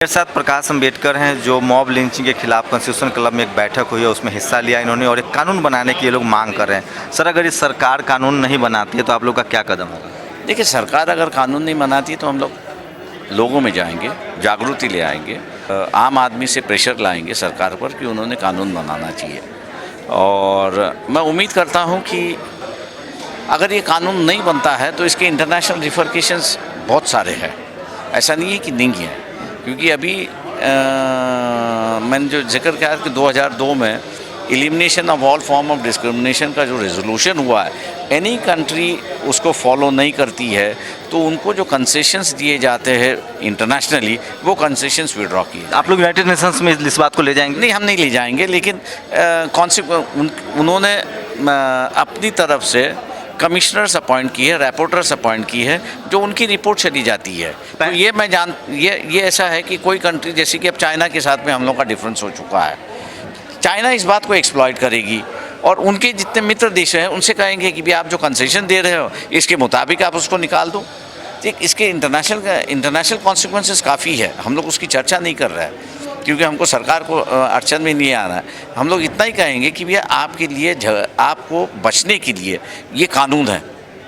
मेरे साथ प्रकाश अम्बेडकर हैं जो मॉब लिंचिंग के खिलाफ कॉन्स्टिट्यूशन क्लब में एक बैठक हुई है, उसमें हिस्सा लिया इन्होंने और एक कानून बनाने की ये लोग मांग कर रहे हैं। सर, अगर ये सरकार कानून नहीं बनाती है तो आप लोग का क्या कदम होगा? देखिए, सरकार अगर कानून नहीं बनाती तो हम लोग लोगों में जाएंगे, जागृति ले आएंगे, आम आदमी से प्रेशर लाएंगे सरकार पर कि उन्होंने कानून बनाना चाहिए। और मैं उम्मीद करता हूं कि अगर ये कानून नहीं बनता है तो इसके इंटरनेशनल रिफर्केशंस बहुत सारे हैं, ऐसा नहीं है कि नहीं है। क्योंकि अभी मैंने जो जिक्र किया कि 2002 में elimination of all form of discrimination का जो रेजोल्यूशन हुआ है, एनी कंट्री उसको फॉलो नहीं करती है तो उनको जो कंसेशंस दिए जाते हैं इंटरनेशनली, वो कंसेशंस विड्रॉ किए। आप लोग यूनाइटेड नेशंस में इस बात को ले जाएंगे? नहीं, हम नहीं ले जाएंगे, लेकिन उन्होंने अपनी तरफ से कमिश्नर्स अपॉइंट की है, रिपोर्टर्स अपॉइंट की है, जो उनकी रिपोर्ट चली जाती है। तो ये ऐसा है कि कोई कंट्री, जैसे कि अब चाइना के साथ में हम लोग का डिफरेंस हो चुका है, चाइना इस बात को एक्सप्लॉइट करेगी और उनके जितने मित्र देश हैं उनसे कहेंगे कि भी आप जो कंसेशन दे रहे हो इसके मुताबिक आप उसको निकाल दो। ठीक, इसके इंटरनेशनल कॉन्सिक्वेंसेस काफ़ी है, हम लोग उसकी चर्चा नहीं कर रहे हैं क्योंकि हमको सरकार को अड़चन में नहीं आना है। हम लोग इतना ही कहेंगे कि भैया आपके लिए, आपको बचने के लिए ये कानून है,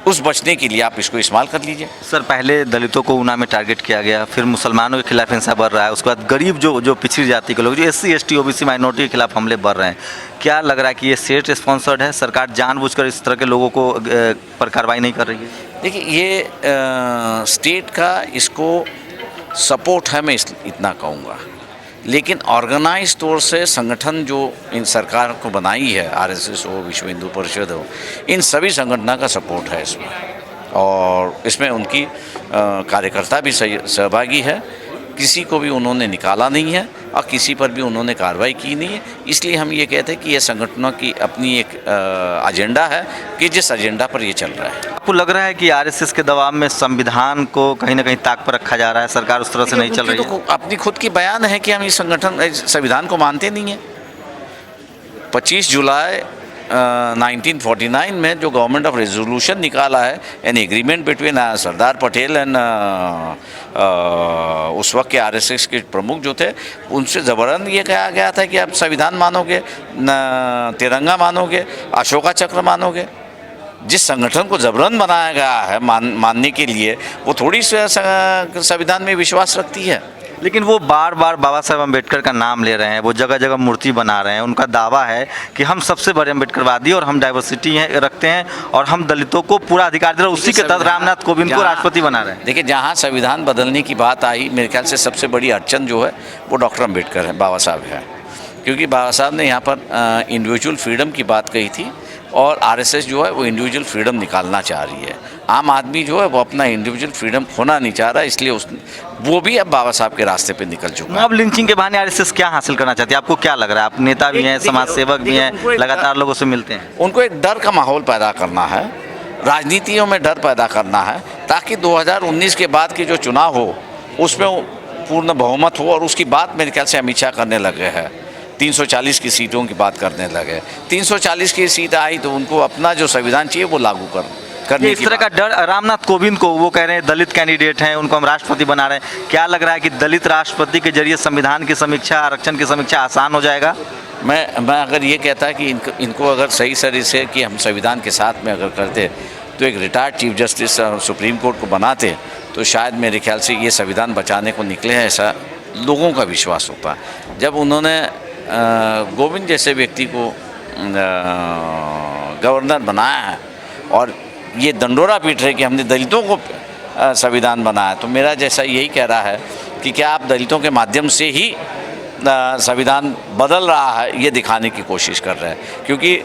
उस बचने के लिए आप इसको इस्तेमाल कर लीजिए। सर, पहले दलितों को ऊना में टारगेट किया गया, फिर मुसलमानों के खिलाफ हिंसा बढ़ रहा है, उसके बाद गरीब जो पिछड़ी जाति के लोग, जो SC ST OBC माइनॉरिटी के खिलाफ हमले बढ़ रहे हैं। क्या लग रहा है कि ये स्टेट स्पॉन्सर्ड है? सरकार जानबूझकर इस तरह के लोगों को पर कार्रवाई नहीं कर रही है? देखिए, ये स्टेट का इसको सपोर्ट है, मैं इतना कहूँगा, लेकिन ऑर्गेनाइज तौर से संगठन जो इन सरकार को बनाई है, RSS हो, विश्व हिंदू परिषद हो, इन सभी संगठनों का सपोर्ट है इसमें, और इसमें उनकी कार्यकर्ता भी सहभागी है। किसी को भी उन्होंने निकाला नहीं है और किसी पर भी उन्होंने कार्रवाई की नहीं है। इसलिए हम ये कहते हैं कि ये संगठनों की अपनी एक एजेंडा है कि जिस एजेंडा पर ये चल रहा है। आपको लग रहा है कि RSS के दबाव में संविधान को कहीं ना कहीं ताक पर रखा जा रहा है, सरकार उस तरह से नहीं चल रही है? तो अपनी खुद की बयान है कि हम इस संविधान को मानते नहीं हैं। 25 जुलाई 1949 में जो गवर्नमेंट ऑफ रेजोल्यूशन निकाला है, an agreement between Sardar Patel and उस वक्त के RSS के प्रमुख जो थे, उनसे ज़बरन ये कहा गया था कि आप संविधान मानोगे, तिरंगा मानोगे, अशोका चक्र मानोगे। जिस संगठन को ज़बरन बनाया गया है मानने के लिए, वो थोड़ी संविधान में विश्वास रखती है। लेकिन वो बार बार बाबा साहब अम्बेडकर का नाम ले रहे हैं, वो जगह जगह मूर्ति बना रहे हैं। उनका दावा है कि हम सबसे बड़े अम्बेडकरवादी और हम डाइवर्सिटी रखते हैं और हम दलितों को पूरा अधिकार दे रहे हैं। उसी के तहत रामनाथ कोविंद को राष्ट्रपति बना रहे हैं। देखिए, जहाँ संविधान बदलने की बात आई, मेरे ख्याल से सबसे बड़ी अड़चन जो है वो डॉक्टर अम्बेडकर है, बाबा साहब है। क्योंकि बाबा साहब ने यहाँ पर इंडिविजुअल फ्रीडम की बात कही थी और RSS जो है वो इंडिविजुअल फ्रीडम निकालना चाह रही है। आम आदमी जो है वो अपना इंडिविजुअल फ्रीडम खोना नहीं चाह रहा, इसलिए वो भी अब बाबा साहब के रास्ते पे निकल चुका है। मॉब लिंचिंग के बहाने RSS क्या हासिल करना चाहती है? आपको क्या लग रहा है? आप नेता भी हैं, समाज सेवक भी हैं, लगातार लोगों से मिलते हैं। उनको एक डर का माहौल पैदा करना है, राजनीतियों में डर पैदा करना है, ताकि 2019 के बाद के जो चुनाव हो उसमें पूर्ण बहुमत हो। और उसकी बात मेरे ख्याल से अमित शाह करने लगे हैं, 340 की सीटों की बात करने लगे। 340 की सीट आई तो उनको अपना जो संविधान चाहिए वो लागू करने इस तरह का डर रामनाथ कोविंद को, वो कह रहे हैं दलित कैंडिडेट हैं, उनको हम राष्ट्रपति बना रहे हैं। क्या लग रहा है कि दलित राष्ट्रपति के जरिए संविधान की समीक्षा, आरक्षण की समीक्षा आसान हो जाएगा? मैं अगर ये कहता कि इनको अगर सही सरी से कि हम संविधान के साथ में अगर करते तो एक retired chief justice supreme court को बनाते तो शायद मेरे ख्याल से ये संविधान बचाने को निकले हैं, ऐसा लोगों का विश्वास होता है। जब उन्होंने गोविंद जैसे व्यक्ति को गवर्नर बनाया है और ये दंडोरा पीट रहे कि हमने दलितों को संविधान बनाया, तो मेरा जैसा यही कह रहा है कि क्या आप दलितों के माध्यम से ही संविधान बदल रहा है, ये दिखाने की कोशिश कर रहे हैं। क्योंकि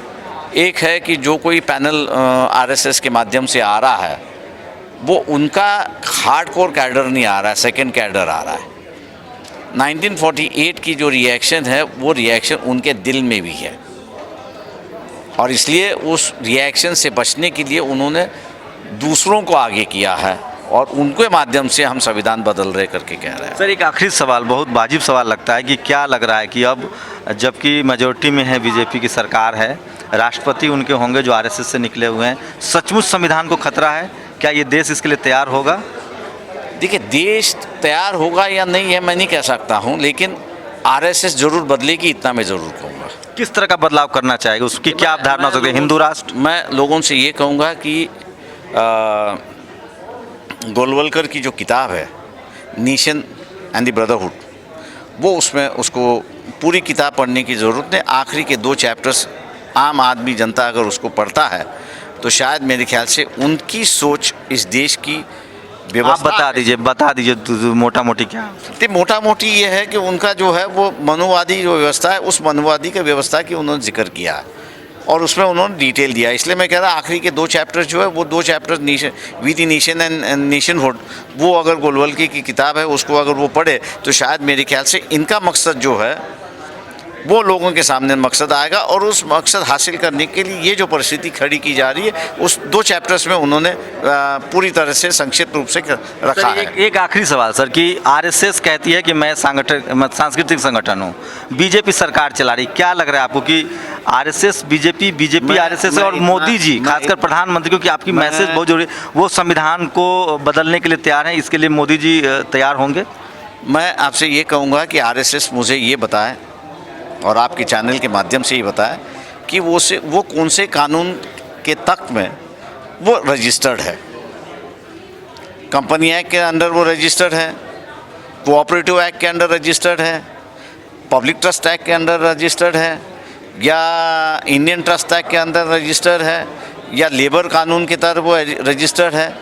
एक है कि जो कोई पैनल RSS के माध्यम से आ रहा है वो उनका हार्डकोर कैडर नहीं आ रहा है, सेकेंड कैडर आ रहा है। 1948 की जो रिएक्शन है वो रिएक्शन उनके दिल में भी है और इसलिए उस रिएक्शन से बचने के लिए उन्होंने दूसरों को आगे किया है और उनके माध्यम से हम संविधान बदल रहे करके कह रहे हैं। सर, एक आखिरी सवाल, बहुत वाजिब सवाल लगता है कि क्या लग रहा है कि अब जबकि मेजोरिटी में है, BJP की सरकार है, राष्ट्रपति उनके होंगे जो RSS से निकले हुए हैं, सचमुच संविधान को खतरा है? क्या ये देश इसके लिए तैयार होगा? देखिए, देश तैयार होगा या नहीं है मैं नहीं कह सकता हूँ, लेकिन आरएसएस जरूर बदलेगी, इतना मैं ज़रूर कहूँगा। किस तरह का बदलाव करना चाहेगा, उसकी क्या अवधारणा हो सकती है? हिंदू राष्ट्र? मैं लोगों से ये कहूँगा कि गोलवलकर की जो किताब है नेशन एंड द ब्रदरहुड, वो उसमें उसको पूरी किताब पढ़ने की ज़रूरत नहीं। आखिरी के 2 चैप्टर्स आम आदमी जनता अगर उसको पढ़ता है तो शायद मेरे ख्याल से उनकी सोच इस देश की आप व्यवस्था, बता दीजिए मोटा मोटी क्या? तो मोटा मोटी ये है कि उनका जो है वो मनुवादी जो व्यवस्था है, उस मनुवादी की व्यवस्था की उन्होंने जिक्र किया है और उसमें उन्होंने डिटेल दिया। इसलिए मैं कह रहा आखिरी के 2 चैप्टर जो है वो 2 chapter nation we the nation and nationhood, वो अगर गोलवलकर की किताब है उसको अगर वो पढ़े तो शायद मेरे ख्याल से इनका मकसद जो है वो लोगों के सामने मकसद आएगा। और उस मकसद हासिल करने के लिए ये जो परिस्थिति खड़ी की जा रही है उस 2 चैप्टर्स में उन्होंने पूरी तरह से संक्षिप्त रूप से रखा है। एक आखिरी सवाल सर कि आरएसएस कहती है कि मैं सांस्कृतिक संगठन हूँ, बीजेपी सरकार चला रही, क्या लग रहा है आपको कि आरएसएस बीजेपी आरएसएस और मोदी जी खासकर प्रधानमंत्री, क्योंकि आपकी मैसेज बहुत जरूरी, वो संविधान को बदलने के लिए तैयार हैं, इसके लिए मोदी जी तैयार होंगे? मैं आपसे ये कहूँगा कि आरएसएस मुझे ये बताए और आपके चैनल के माध्यम से ये बताएं कि वो कौन से कानून के तख्त में वो रजिस्टर्ड है। कंपनी एक्ट के अंडर वो रजिस्टर्ड है, कोऑपरेटिव एक्ट के अंडर रजिस्टर्ड है, पब्लिक ट्रस्ट एक्ट के अंडर रजिस्टर्ड है, या इंडियन ट्रस्ट एक्ट के अंदर रजिस्टर्ड है, या लेबर कानून के तहत वो रजिस्टर्ड है।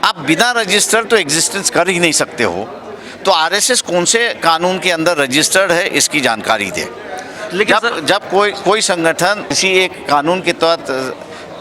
आप बिना रजिस्टर्ड तो एग्जिस्टेंस कर ही नहीं सकते हो। तो आरएसएस कौन से कानून के अंदर रजिस्टर्ड है इसकी जानकारी दे। लेकिन जब कोई संगठन किसी एक कानून के तहत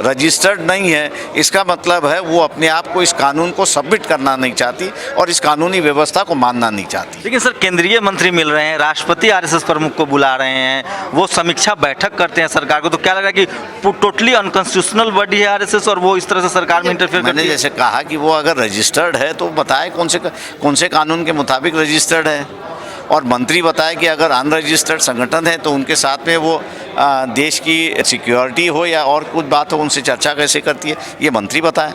रजिस्टर्ड नहीं है, इसका मतलब है वो अपने आप को इस कानून को सबमिट करना नहीं चाहती और इस कानूनी व्यवस्था को मानना नहीं चाहती। लेकिन सर केंद्रीय मंत्री मिल रहे हैं, राष्ट्रपति आरएसएस प्रमुख को बुला रहे हैं, वो समीक्षा बैठक करते हैं सरकार को, तो क्या लग रहा है कि टोटली अनकॉन्स्टिट्यूशनल बॉडी है आरएसएस और वो इस तरह से सरकार में इंटरफेयर करती है? मैंने जैसे कहा कि वो अगर रजिस्टर्ड है तो बताए कौन से कानून के मुताबिक रजिस्टर्ड है, और मंत्री बताए कि अगर अनरजिस्टर्ड संगठन है तो उनके साथ में वो देश की सिक्योरिटी हो या और कुछ बात हो उनसे चर्चा कैसे करती है, ये मंत्री बताएं।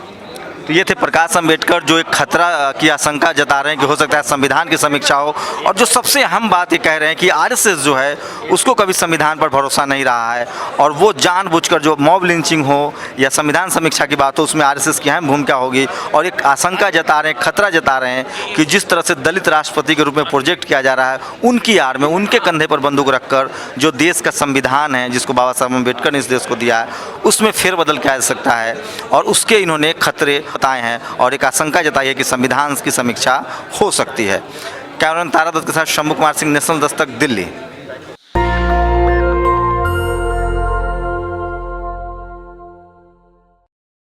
तो ये थे प्रकाश अम्बेडकर जो एक खतरा की आशंका जता रहे हैं कि हो सकता है संविधान की समीक्षा हो, और जो सबसे अहम बात ये कह रहे हैं कि आरएसएस जो है उसको कभी संविधान पर भरोसा नहीं रहा है और वो जानबूझकर जो मॉब लिंचिंग हो या संविधान समीक्षा की बात हो उसमें आरएसएस की अहम भूमिका होगी। और एक आशंका जता रहे हैं, खतरा जता रहे हैं कि जिस तरह से दलित राष्ट्रपति के रूप में प्रोजेक्ट किया जा रहा है, उनकी आड़ में उनके कंधे पर बंदूक रखकर जो देश का संविधान है जिसको बाबा साहब अम्बेडकर ने इस देश को दिया है उसमें फेरबदल किया जा सकता है, और उसके इन्होंने खतरे बताए हैं और एक आशंका जताई है कि संविधान की समीक्षा हो सकती है। कैमरामैन तारा दत्त के साथ शंभू कुमार सिंह, नेशनल दस्तक, दिल्ली।